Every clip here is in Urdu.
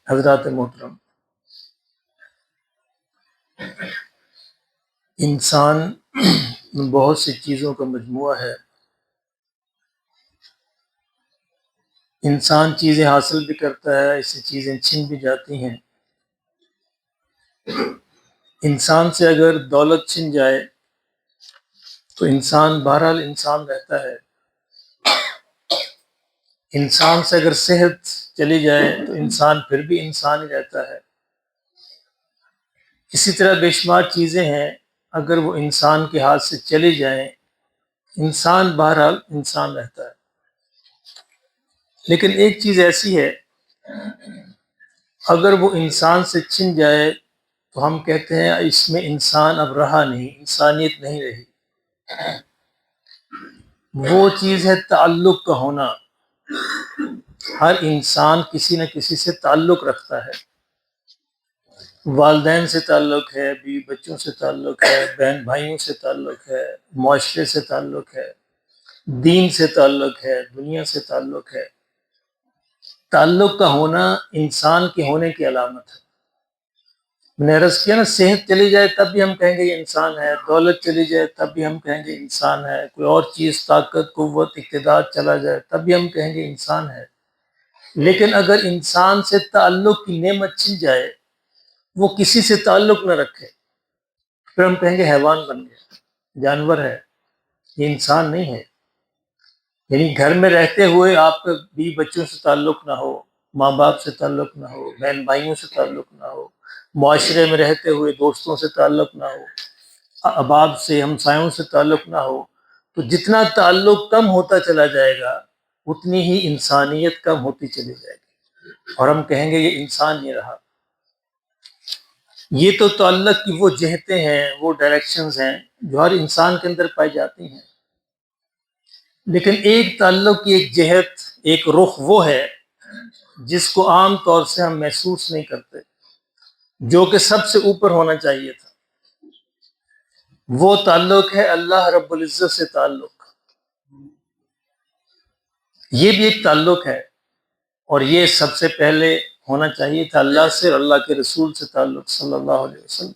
حضرات محترم، انسان بہت سی چیزوں کا مجموعہ ہے۔ انسان چیزیں حاصل بھی کرتا ہے، اس سے چیزیں چھن بھی جاتی ہیں۔ انسان سے اگر دولت چھن جائے تو انسان بہرحال انسان رہتا ہے۔ انسان سے اگر صحت چلی جائے تو انسان پھر بھی انسان ہی رہتا ہے۔ اسی طرح بے شمار چیزیں ہیں، اگر وہ انسان کے ہاتھ سے چلی جائیں انسان بہرحال انسان رہتا ہے۔ لیکن ایک چیز ایسی ہے، اگر وہ انسان سے چھن جائے تو ہم کہتے ہیں اس میں انسان اب رہا نہیں، انسانیت نہیں رہی۔ وہ چیز ہے تعلق کا ہونا۔ ہر انسان کسی نہ کسی سے تعلق رکھتا ہے، والدین سے تعلق ہے، بیوی بچوں سے تعلق ہے، بہن بھائیوں سے تعلق ہے، معاشرے سے تعلق ہے، دین سے تعلق ہے، دنیا سے تعلق ہے۔ تعلق کا ہونا انسان کے ہونے کی علامت ہے۔ میں نے عرض کیا نا، صحت چلی جائے تب بھی ہم کہیں گے یہ انسان ہے، دولت چلی جائے تب بھی ہم کہیں گے انسان ہے، کوئی اور چیز طاقت قوت اقتدار چلا جائے تب بھی ہم کہیں گے انسان ہے۔ لیکن اگر انسان سے تعلق کی نعمت چھن جائے، وہ کسی سے تعلق نہ رکھے، پھر ہم کہیں گے حیوان بن گیا، جانور ہے، یہ انسان نہیں ہے۔ یعنی گھر میں رہتے ہوئے آپ کا بیوی بچوں سے تعلق نہ ہو، ماں باپ سے تعلق نہ ہو، بہن بھائیوں سے تعلق نہ ہو، معاشرے میں رہتے ہوئے دوستوں سے تعلق نہ ہو، احباب سے ہمسایوں سے تعلق نہ ہو، تو جتنا تعلق کم ہوتا چلا جائے گا اتنی ہی انسانیت کم ہوتی چلی جائے گی، اور ہم کہیں گے یہ انسان نہیں رہا۔ یہ تو تعلق کی وہ جہتیں ہیں، وہ ڈائریکشنز ہیں جو ہر انسان کے اندر پائی جاتی ہیں۔ لیکن ایک تعلق کی ایک جہت، ایک رخ وہ ہے جس کو عام طور سے ہم محسوس نہیں کرتے، جو کہ سب سے اوپر ہونا چاہیے تھا۔ وہ تعلق ہے اللہ رب العزت سے تعلق۔ یہ بھی ایک تعلق ہے، اور یہ سب سے پہلے ہونا چاہیے تھا اللہ سے اور اللہ کے رسول سے تعلق صلی اللہ علیہ وسلم۔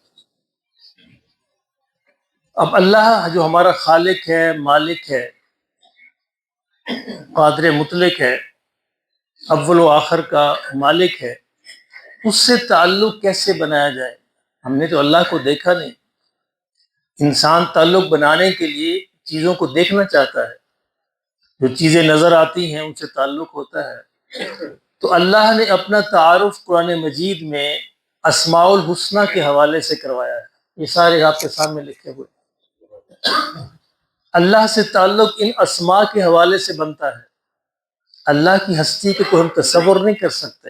اب اللہ جو ہمارا خالق ہے، مالک ہے، قادر مطلق ہے، اول و آخر کا مالک ہے، اس سے تعلق کیسے بنایا جائے؟ ہم نے تو اللہ کو دیکھا نہیں۔ انسان تعلق بنانے کے لیے چیزوں کو دیکھنا چاہتا ہے، جو چیزیں نظر آتی ہیں ان سے تعلق ہوتا ہے۔ تو اللہ نے اپنا تعارف قرآن مجید میں اسماء الحسنہ کے حوالے سے کروایا ہے، یہ سارے آپ کے سامنے لکھے ہوئے۔ اللہ سے تعلق ان اسماء کے حوالے سے بنتا ہے۔ اللہ کی ہستی کے کوئی ہم تصور نہیں کر سکتے،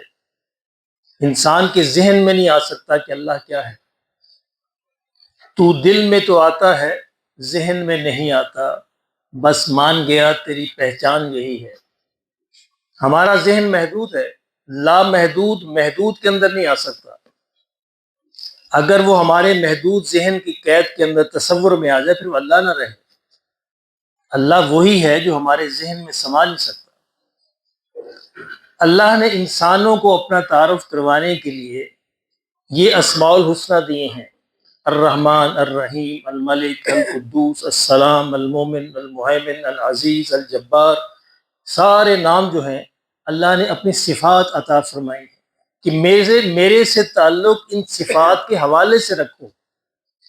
انسان کے ذہن میں نہیں آ سکتا کہ اللہ کیا ہے۔ تو دل میں تو آتا ہے، ذہن میں نہیں آتا، بس مان گیا تیری پہچان یہی ہے۔ ہمارا ذہن محدود ہے، لامحدود محدود کے اندر نہیں آ سکتا۔ اگر وہ ہمارے محدود ذہن کی قید کے اندر تصور میں آ جائے پھر وہ اللہ نہ رہے۔ اللہ وہی ہے جو ہمارے ذہن میں سما نہیں سکتا۔ اللہ نے انسانوں کو اپنا تعارف کروانے کے لیے یہ اسماء الحسنہ دیے ہیں، الرحمن، الرحیم، الملک، القدوس، السلام، المومن، المہیمن، العزیز، الجبار۔ سارے نام جو ہیں اللہ نے اپنی صفات عطا فرمائی ہیں کہ میرے سے تعلق ان صفات کے حوالے سے رکھو،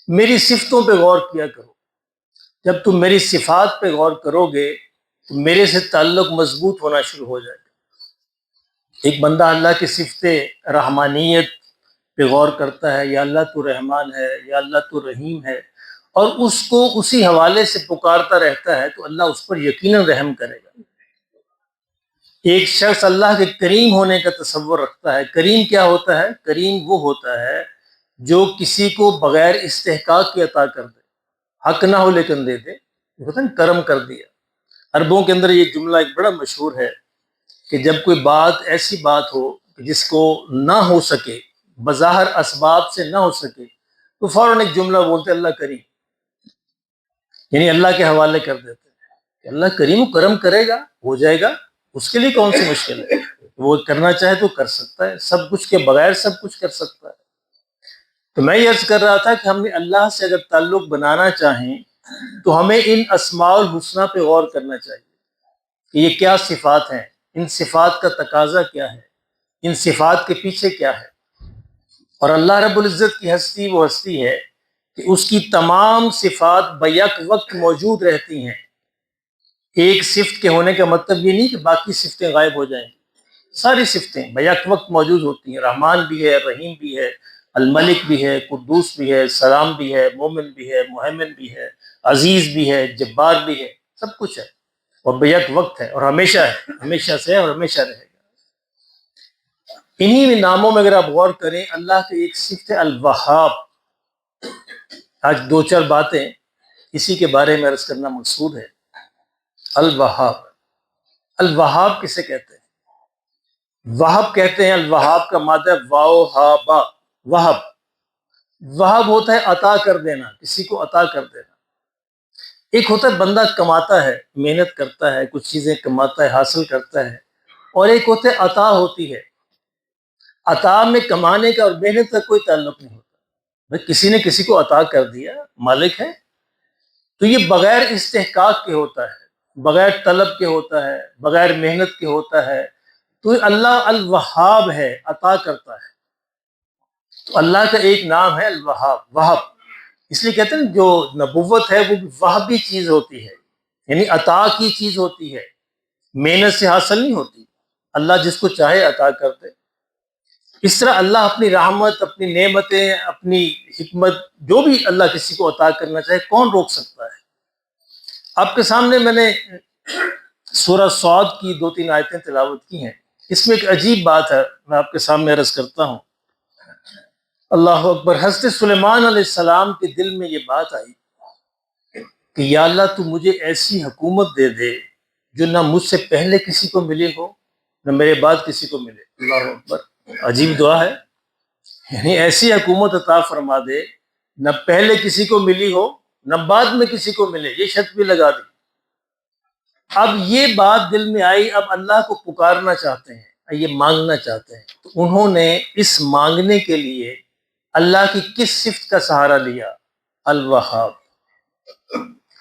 میری صفتوں پہ غور کیا کرو۔ جب تم میری صفات پہ غور کرو گے تو میرے سے تعلق مضبوط ہونا شروع ہو جائے گا۔ ایک بندہ اللہ کی صفت رحمانیت پہ غور کرتا ہے، یا اللہ تو رحمان ہے، یا اللہ تو رحیم ہے، اور اس کو اسی حوالے سے پکارتا رہتا ہے تو اللہ اس پر یقیناً رحم کرے گا۔ ایک شخص اللہ کے کریم ہونے کا تصور رکھتا ہے۔ کریم کیا ہوتا ہے؟ کریم وہ ہوتا ہے جو کسی کو بغیر استحقاق کے عطا کر دے، حق نہ ہو لیکن دے دے، یہ ہوتا ہے کرم کر دیا۔ عربوں کے اندر یہ جملہ ایک بڑا مشہور ہے کہ جب کوئی بات ایسی بات ہو جس کو نہ ہو سکے، بظاہر اسباب سے نہ ہو سکے، تو فوراً ایک جملہ بولتے اللہ کریم، یعنی اللہ کے حوالے کر دیتے ہیں کہ اللہ کریم و کرم کرے گا، ہو جائے گا، اس کے لیے کون سی مشکل ہے۔ وہ کرنا چاہے تو کر سکتا ہے، سب کچھ کے بغیر سب کچھ کر سکتا ہے۔ تو میں یہ عرض کر رہا تھا کہ ہم نے اللہ سے اگر تعلق بنانا چاہیں تو ہمیں ان اسماء الحسنی پہ غور کرنا چاہیے کہ یہ کیا صفات ہیں، ان صفات کا تقاضا کیا ہے، ان صفات کے پیچھے کیا ہے۔ اور اللہ رب العزت کی ہستی وہ ہستی ہے کہ اس کی تمام صفات بیک وقت موجود رہتی ہیں۔ ایک صفت کے ہونے کا مطلب یہ نہیں کہ باقی صفتیں غائب ہو جائیں، ساری صفتیں بیک وقت موجود ہوتی ہیں۔ رحمان بھی ہے، رحیم بھی ہے، الملک بھی ہے، قدوس بھی ہے، سلام بھی ہے، مومن بھی ہے، مہیمن بھی ہے، عزیز بھی ہے، جبار بھی ہے، سب کچھ ہے اور بیک وقت ہے اور ہمیشہ ہے، ہمیشہ سے ہے اور ہمیشہ رہے گا۔ انہی ناموں میں اگر آپ غور کریں، اللہ کی ایک صفت ہے الوہاب۔ آج دو چار باتیں اسی کے بارے میں عرض کرنا مقصود ہے۔ الوہاب، الوہاب کسے کہتے ہیں؟ وہب کہتے ہیں، الوہاب کا مادہ واو ہا با، وہب۔ وہب ہوتا ہے عطا کر دینا، کسی کو عطا کر دینا۔ ایک ہوتا ہے بندہ کماتا ہے، محنت کرتا ہے، کچھ چیزیں کماتا ہے، حاصل کرتا ہے، اور ایک ہوتا ہے عطا ہوتی ہے۔ عطا میں کمانے کا اور محنت کا کوئی تعلق نہیں ہوتا، بھائی کسی نے کسی کو عطا کر دیا، مالک ہے، تو یہ بغیر استحقاق کے ہوتا ہے، بغیر طلب کے ہوتا ہے، بغیر محنت کے ہوتا ہے۔ تو اللہ الوہاب ہے، عطا کرتا ہے۔ تو اللہ کا ایک نام ہے الوہاب، وہب۔ اس لیے کہتے ہیں جو نبوت ہے وہ وہبی چیز ہوتی ہے، یعنی عطا کی چیز ہوتی ہے، محنت سے حاصل نہیں ہوتی۔ اللہ جس کو چاہے عطا کرتے۔ اس طرح اللہ اپنی رحمت، اپنی نعمتیں، اپنی حکمت، جو بھی اللہ کسی کو عطا کرنا چاہے، کون روک سکتا ہے؟ آپ کے سامنے میں نے سورہ صاد کی 2-3 آیتیں تلاوت کی ہیں۔ اس میں ایک عجیب بات ہے، میں آپ کے سامنے عرض کرتا ہوں۔ اللہ اکبر۔ حضرت سلیمان علیہ السلام کے دل میں یہ بات آئی کہ یا اللہ تو مجھے ایسی حکومت دے دے جو نہ مجھ سے پہلے کسی کو ملی ہو، نہ میرے بعد کسی کو ملے۔ اللہ اکبر، عجیب دعا ہے۔ یعنی ایسی حکومت عطا فرما دے، نہ پہلے کسی کو ملی ہو، نہ بعد میں کسی کو ملے، یہ شرط بھی لگا دی۔ اب یہ بات دل میں آئی، اب اللہ کو پکارنا چاہتے ہیں، یہ مانگنا چاہتے ہیں۔ تو انہوں نے اس مانگنے کے لیے اللہ کی کس صفت کا سہارا لیا؟ الوہاب،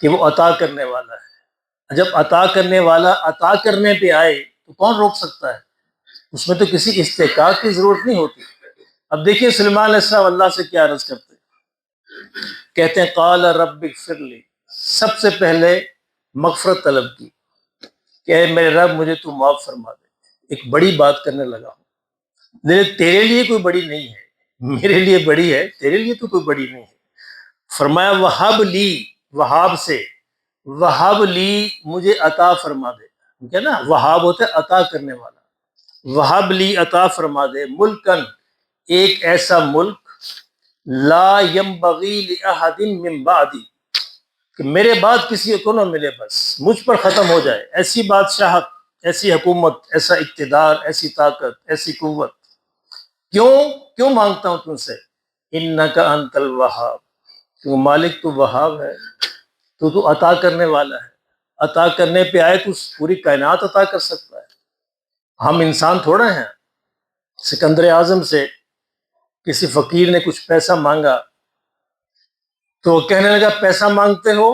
کہ وہ عطا کرنے والا ہے۔ جب عطا کرنے والا عطا کرنے پہ آئے تو کون روک سکتا ہے؟ اس میں تو کسی استحقاق کی ضرورت نہیں ہوتی۔ اب دیکھیے سلیمان علیہ السلام اللہ سے کیا عرض کرتے ہیں، کہتے ہیں قال رب اغفر لی، سب سے پہلے مغفرت طلب کی کہ اے میرے رب مجھے تو معاف فرما دے۔ ایک بڑی بات کرنے لگا ہوں، تیرے لیے کوئی بڑی نہیں ہے، میرے لیے بڑی ہے، تیرے لیے تو کوئی بڑی نہیں ہے۔ فرمایا وہب لی، وہاب سے، وہب لی مجھے عطا فرما دے، کیا نا، وہاب ہوتا ہے عطا کرنے والا۔ وہب لی عطا فرما دے، ملکن ایک ایسا ملک، لا ينبغی لأحد من بعدی، کہ میرے بعد کسی کو نہ ملے، بس مجھ پر ختم ہو جائے، ایسی بادشاہت، ایسی حکومت، ایسا اقتدار، ایسی طاقت، ایسی قوت۔ کیوں مانگتا ہوں تم سے؟ انک انت الوہاب، کیوں مالک تو وہاب ہے، تو عطا کرنے والا ہے۔ عطا کرنے پہ آئے تو پوری کائنات عطا کر سکتا ہے۔ ہم انسان تھوڑا ہیں۔ سکندر اعظم سے کسی فقیر نے کچھ پیسہ مانگا تو وہ کہنے لگا پیسہ مانگتے ہو،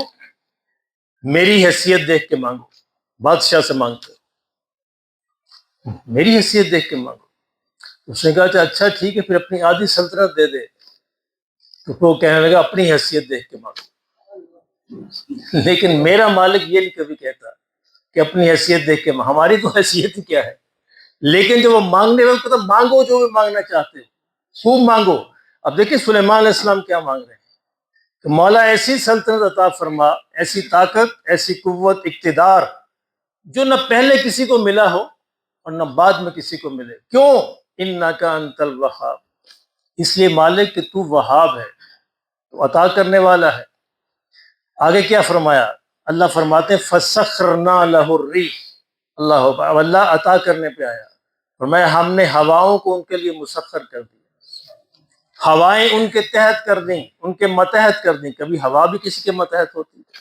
میری حیثیت دیکھ کے مانگو۔ بادشاہ سے مانگتے ہو، میری حیثیت دیکھ کے مانگو۔ اس نے کہا اچھا ٹھیک ہے، پھر اپنی آدھی سلطنت دے دے۔ تو وہ کہنے لگا اپنی حیثیت دیکھ کے مانگو۔ لیکن میرا مالک یہ نہیں کبھی کہتا کہ اپنی حیثیت دیکھ کے مانگو، ہماری تو حیثیت ہی کیا ہے۔ لیکن جب وہ مانگنے میں تو مانگو جو بھی مانگنا چاہتے ہو، خوب مانگو۔ اب دیکھیں سلیمان علیہ السلام کیا مانگ رہے ہیں کہ مولا ایسی سلطنت عطا فرما، ایسی طاقت، ایسی قوت، اقتدار جو نہ پہلے کسی کو ملا ہو اور نہ بعد میں کسی کو ملے۔ کیوں؟ انک انت الوہاب، اس لیے مالک کہ تو وہاب ہے، تو عطا کرنے والا ہے۔ آگے کیا فرمایا؟ اللہ فرماتے ہیں فسخرنا لہ الریح، اللہ عطا کرنے پہ آیا، فرمایا ہم نے ہواؤں کو ان کے لیے مسخر کر دیا، ہوائیں ان کے تحت کر دیں، ان کے متحد کر دیں۔ کبھی ہوا بھی کسی کے متحد ہوتی ہے؟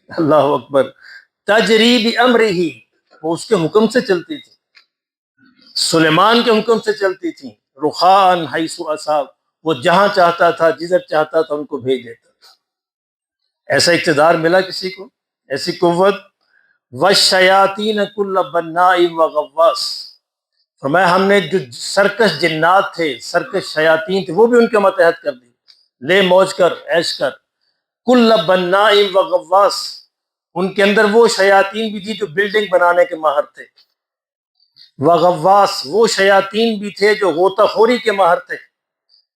اللہ اکبر۔ تجری بامرہ، وہ اس کے حکم سے چلتی تھی۔ سلیمان کے حکم سے چلتی تھیں، رخان حیث اصاب، وہ جہاں چاہتا تھا جدھر چاہتا تھا ان کو بھیج دیتا تھا۔ ایسا اقتدار ملا کسی کو، ایسی قوت۔ وَالشَّيَاطِينَ كُلَّ بَنَّاءٍ وَغَوَّاصٍ، فرمایا ہم نے جو سرکش جنات تھے، سرکش شیاطین تھے، وہ بھی ان کے ماتحت کر دی، لے موج کر، عیش کر۔ کل بناء وغواص، ان کے اندر وہ شیاطین بھی تھی جو بلڈنگ بنانے کے ماہر تھے، وغواص وہ شیاطین بھی تھے جو غوطہ خوری کے ماہر تھے،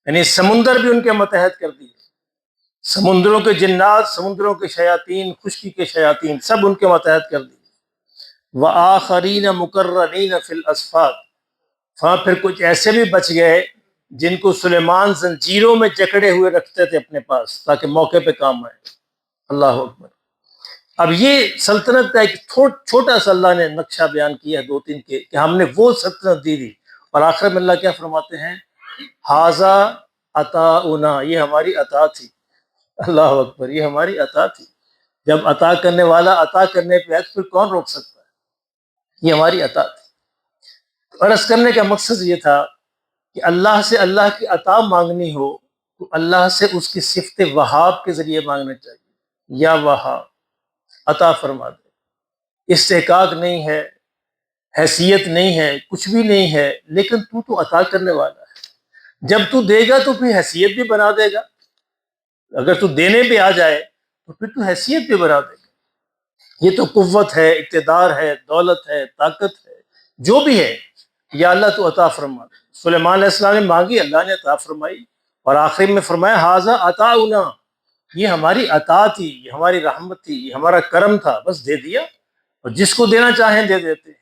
یعنی سمندر بھی ان کے ماتحت کر دیے، سمندروں کے جنات، سمندروں کے شیاطین، خشکی کے شیاطین، سب ان کے ماتحت کر دیے۔ وآخرین مقرنین فی الاسفاد، ہاں پھر کچھ ایسے بھی بچ گئے جن کو سلیمان زنجیروں میں جکڑے ہوئے رکھتے تھے اپنے پاس تاکہ موقع پہ کام آئے۔ اللہ اکبر۔ اب یہ سلطنت کا ایک چھوٹا سا اللہ نے نقشہ بیان کیا ہے دو تین کے، کہ ہم نے وہ سلطنت دی تھی، اور آخر میں اللہ کیا فرماتے ہیں؟ ھذا عطاؤنا، یہ ہماری عطا تھی۔ اللہ اکبر، یہ ہماری عطا تھی۔ جب عطا کرنے والا عطا کرنے پہ ہے تو پھر کون روک سکتا ہے؟ یہ ہماری عطا تھی۔ عرض کرنے کا مقصد یہ تھا کہ اللہ سے اللہ کی عطا مانگنی ہو تو اللہ سے اس کی صفت وہاب کے ذریعے مانگنا چاہیے، یا وہاب عطا فرما دے۔ استحقاق نہیں ہے، حیثیت نہیں ہے، کچھ بھی نہیں ہے، لیکن تو عطا کرنے والا ہے۔ جب تو دے گا تو پھر حیثیت بھی بنا دے گا، اگر تو دینے پہ آ جائے تو پھر تو حیثیت بھی بنا دے گا۔ یہ تو قوت ہے، اقتدار ہے، دولت ہے، طاقت ہے، جو بھی ہے، یا اللہ تو عطا فرما دے۔ سلیمان علیہ السلام نے مانگی، اللہ نے عطا فرمائی، اور آخری میں فرمایا ھذا عطاؤنا، یہ ہماری عطا تھی، یہ ہماری رحمت تھی، یہ ہمارا کرم تھا، بس دے دیا، اور جس کو دینا چاہیں دے دیتے ہیں۔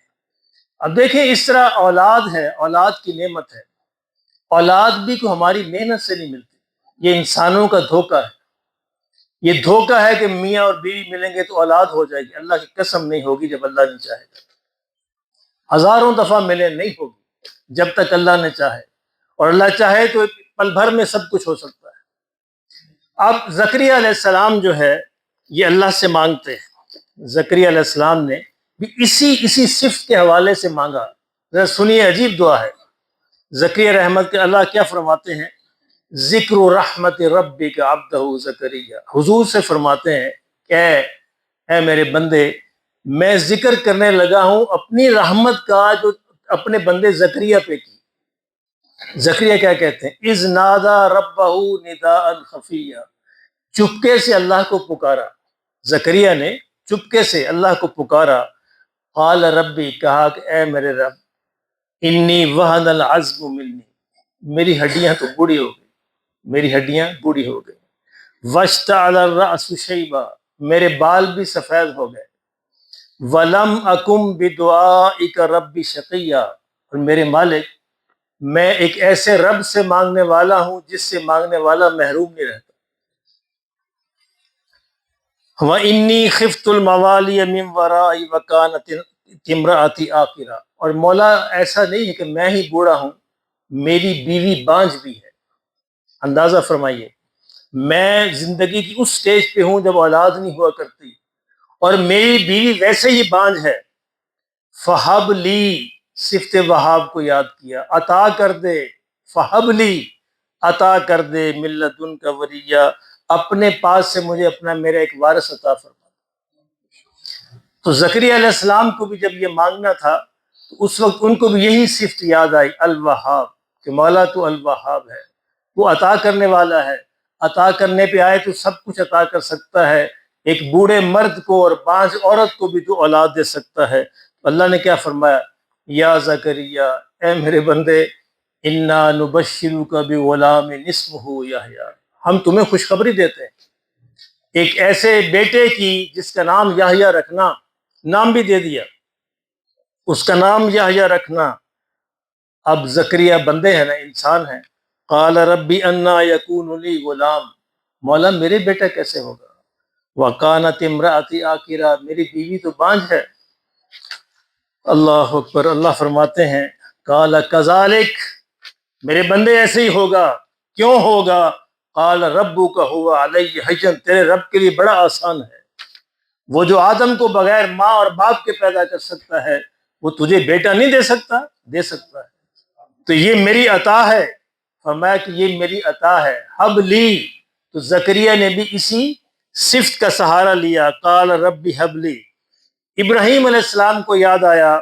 اب دیکھیں اس طرح اولاد ہے، اولاد کی نعمت ہے، اولاد بھی کو ہماری محنت سے نہیں ملتی، یہ انسانوں کا دھوکہ ہے۔ یہ دھوکہ ہے کہ میاں اور بیوی ملیں گے تو اولاد ہو جائے گی، اللہ کی قسم نہیں ہوگی جب اللہ نہیں چاہے گا۔ ہزاروں دفعہ ملے، نہیں ہوگی جب تک اللہ نے چاہے، اور اللہ چاہے تو پل بھر میں سب کچھ ہو سکتا ہے۔ اب زکریا علیہ السلام جو ہے یہ اللہ سے مانگتے ہیں، زکریا علیہ السلام نے بھی اسی صفت کے حوالے سے مانگا۔ ذرا سنیے، عجیب دعا ہے۔ زکریا رحمت کے اللہ کیا فرماتے ہیں؟ ذکر رحمت ربک عبدہ زکریا، حضور سے فرماتے ہیں کہ اے میرے بندے، میں ذکر کرنے لگا ہوں اپنی رحمت کا جو اپنے بندے زکریا پہ کی۔ زکریا کیا کہتے ہیں؟ اذ نادا ربہ نداء خفیہ، چپکے سے اللہ کو پکارا، زکریا نے چپکے سے اللہ کو پکارا۔ قال ربی، کہا کہ اے میرے رب، انی وہن العظم منی، میری ہڈیاں تو بوڑھی ہو گئی، میری ہڈیاں بوڑھی ہو گئی۔ واشتعل الرأس شیبا، میرے بال بھی سفید ہو گئے۔ ولم اکم بدعائک رب شقیا، اور میرے مالک، میں ایک ایسے رب سے مانگنے والا ہوں جس سے مانگنے والا محروم نہیں رہتا۔ وَإِنِّي خِفْتُ الْمَوَالِيَ مِنْ وَرَائِي وَكَانَتِ امْرَأَتِي عَاقِرًا، اور مولا ایسا نہیں ہے کہ میں ہی بوڑھا ہوں، میری بیوی بانجھ بھی ہے۔ اندازہ فرمائیے، میں زندگی کی اس سٹیج پہ ہوں جب اولاد نہیں ہوا کرتی، اور میری بیوی ویسے ہی بانجھ ہے۔ فہب لی، صفت وہاب کو یاد کیا، عطا کر دے، فہب لی، عطا کر دے، من لدنک ولیہ، اپنے پاس سے مجھے اپنا میرا ایک وارث عطا فرما۔ تو زکریا علیہ السلام کو بھی جب یہ مانگنا تھا تو اس وقت ان کو بھی یہی صفت یاد آئی، الوہاب، کہ مولا تو الوہاب ہے، وہ عطا کرنے والا ہے، عطا کرنے پہ آئے تو سب کچھ عطا کر سکتا ہے، ایک بوڑھے مرد کو اور بانجھ عورت کو بھی تو اولاد دے سکتا ہے۔ تو اللہ نے کیا فرمایا؟ یا زکریا، اے میرے بندے، انا نبشرک بغلام اسمہ یحییٰ، ہم تمہیں خوشخبری دیتے ہیں ایک ایسے بیٹے کی جس کا نام یحییٰ رکھنا، نام بھی دے دیا، اس کا نام یحییٰ رکھنا۔ اب زکریا بندے ہیں نا، انسان ہیں۔ قال ربی انا یکون لی غلام، مولا میرے بیٹا کیسے ہوگا؟ وکانت امرأتی عاقرا، میری بیوی تو بانجھ ہے۔ اللہ اکبر۔ اللہ فرماتے ہیں قال کذالک، میرے بندے ایسے ہی ہوگا۔ کیوں ہوگا؟ قال ربک هو علی حجن، تیرے رب کے لیے بڑا آسان ہے، وہ جو آدم کو بغیر ماں اور باپ کے پیدا کر سکتا ہے وہ تجھے بیٹا نہیں دے سکتا؟ دے سکتا ہے۔ تو یہ میری عطا ہے، فرمایا کہ یہ میری عطا ہے، حب لی۔ تو زکریا نے بھی اسی صفت کا سہارا لیا، قال رب حب لی۔ ابراہیم علیہ السلام کو یاد آیا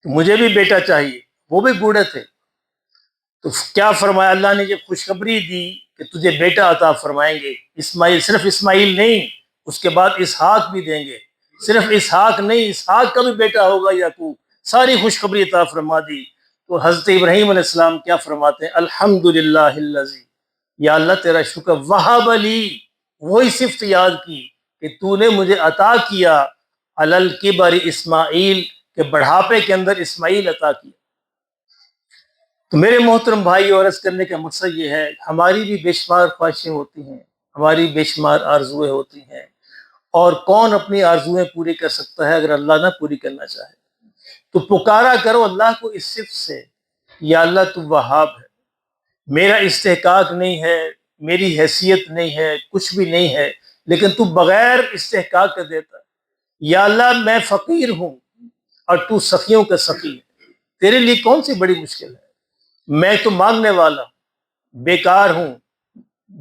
کہ مجھے بھی بیٹا چاہیے، وہ بھی بوڑھے تھے، تو کیا فرمایا اللہ نے؟ جب خوشخبری دی کہ تجھے بیٹا عطا فرمائیں گے، اسماعیل، صرف اسماعیل نہیں، اس کے بعد اسحاق بھی دیں گے، صرف اسحاق نہیں، اسحاق کا بھی بیٹا ہوگا یعقوب، ساری خوشخبری عطا فرما دی۔ تو حضرت ابراہیم علیہ السلام کیا فرماتے ہیں؟ الحمدللہ الذی، یا اللہ تیرا شکر، وہب لی، وہی صفت یاد کی کہ تو نے مجھے عطا کیا، علی الکبر اسماعیل، کہ بڑھاپے کے اندر اسماعیل عطا کیا۔ تو میرے محترم بھائی، اور عرض کرنے کا مقصد یہ ہے، ہماری بھی بے شمار خواہشیں ہوتی ہیں، ہماری بے شمار آرزویں ہوتی ہیں، اور کون اپنی آرزویں پوری کر سکتا ہے اگر اللہ نہ پوری کرنا چاہے؟ تو پکارا کرو اللہ کو اس صفت سے، یا اللہ تو وہاب ہے، میرا استحقاق نہیں ہے، میری حیثیت نہیں ہے، کچھ بھی نہیں ہے، لیکن تو بغیر استحقاق کا دیتا ہے۔ یا اللہ میں فقیر ہوں اور تو سخیوں کا سخی ہے، تیرے لیے کون سی بڑی مشکل ہے؟ میں تو مانگنے والا ہوں، بیکار ہوں،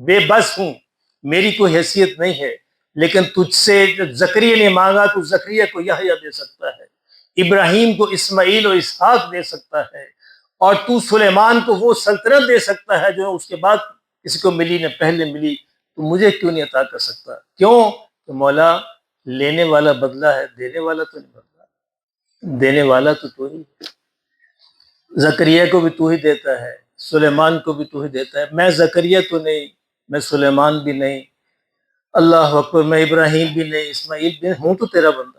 بے بس ہوں، میری کوئی حیثیت نہیں ہے، لیکن تجھ سے زکریا نے مانگا تو زکریا کو یحییٰ دے سکتا ہے، ابراہیم کو اسماعیل و اسحاق دے سکتا ہے، اور تو سلیمان کو وہ سلطنت دے سکتا ہے جو اس کے بعد کسی کو ملی نہ پہلے ملی، تو مجھے کیوں نہیں عطا کر سکتا؟ کیوں کہ مولا لینے والا بدلہ ہے، دینے والا تو نہیں بدلہ، دینے والا تو ہی ہے۔ زکریا کو بھی تو ہی دیتا ہے، سلیمان کو بھی تو ہی دیتا ہے، میں زکریا تو نہیں، میں سلیمان بھی نہیں، اللہ اکبر، میں ابراہیم بھی نہیں، اسماعیل بھی نہیں، ہوں تو تیرا بندہ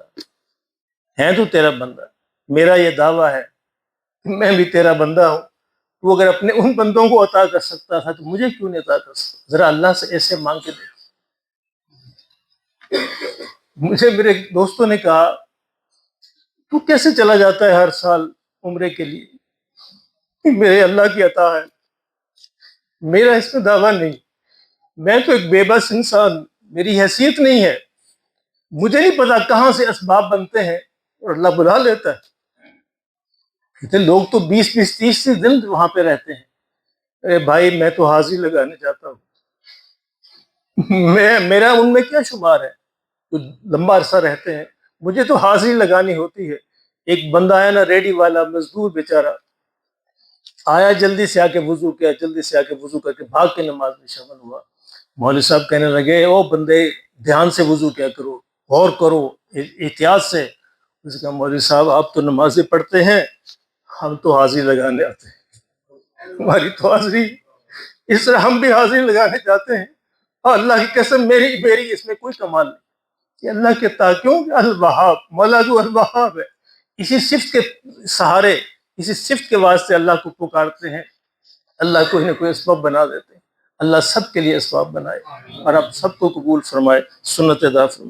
ہے، تو تیرا بندہ، میرا یہ دعویٰ ہے کہ میں بھی تیرا بندہ ہوں، تو اگر اپنے ان بندوں کو عطا کر سکتا تھا تو مجھے کیوں نہیں عطا کر سکتا؟ ذرا اللہ سے ایسے مانگ کے دیکھ۔ مجھے میرے دوستوں نے کہا تو کیسے چلا جاتا ہے ہر سال عمرے کے لیے؟ میرے اللہ کی عطا ہے، میرا اس میں دعویٰ نہیں، میں تو ایک بے بس انسان، میری حیثیت نہیں ہے، مجھے نہیں پتا کہاں سے اسباب بنتے ہیں اور اللہ بلا لیتا ہے۔ کہتے لوگ تو 20 30 دن وہاں پہ رہتے ہیں، ارے بھائی میں تو حاضری لگانے جاتا ہوں، میرا ان میں کیا شمار ہے جو لمبا عرصہ رہتے ہیں، مجھے تو حاضری لگانی ہوتی ہے۔ ایک بندہ آیا نا، ریڈی والا مزدور بیچارہ، آیا جلدی سے آ کے وضو کیا، جلدی سے آ کے وضو کر کے بھاگ کے نماز میں شامل ہوا۔ مولوی صاحب کہنے لگے او بندے دھیان سے وضو کیا کرو، غور کرو، احتیاط سے۔ اس نے کہا مولوی صاحب آپ تو نمازیں پڑھتے ہیں، ہم تو حاضری لگانے آتے ہیں، ہماری تو حاضری، اس طرح ہم بھی حاضری لگانے جاتے ہیں، اور اللہ کی قسم میری اس میں کوئی کمال نہیں، کہ اللہ کے کیوں کہ الوہاب، مولا جو الوہاب ہے، اسی صفت کے سہارے، اسی صفت کے واسطے اللہ کو پکارتے ہیں، اللہ کوئی نہ کوئی اسباب بنا دیتے ہیں۔ اللہ سب کے لیے اسباب بنائے اور آپ سب کو قبول فرمائے، سنت ادا فرمائے۔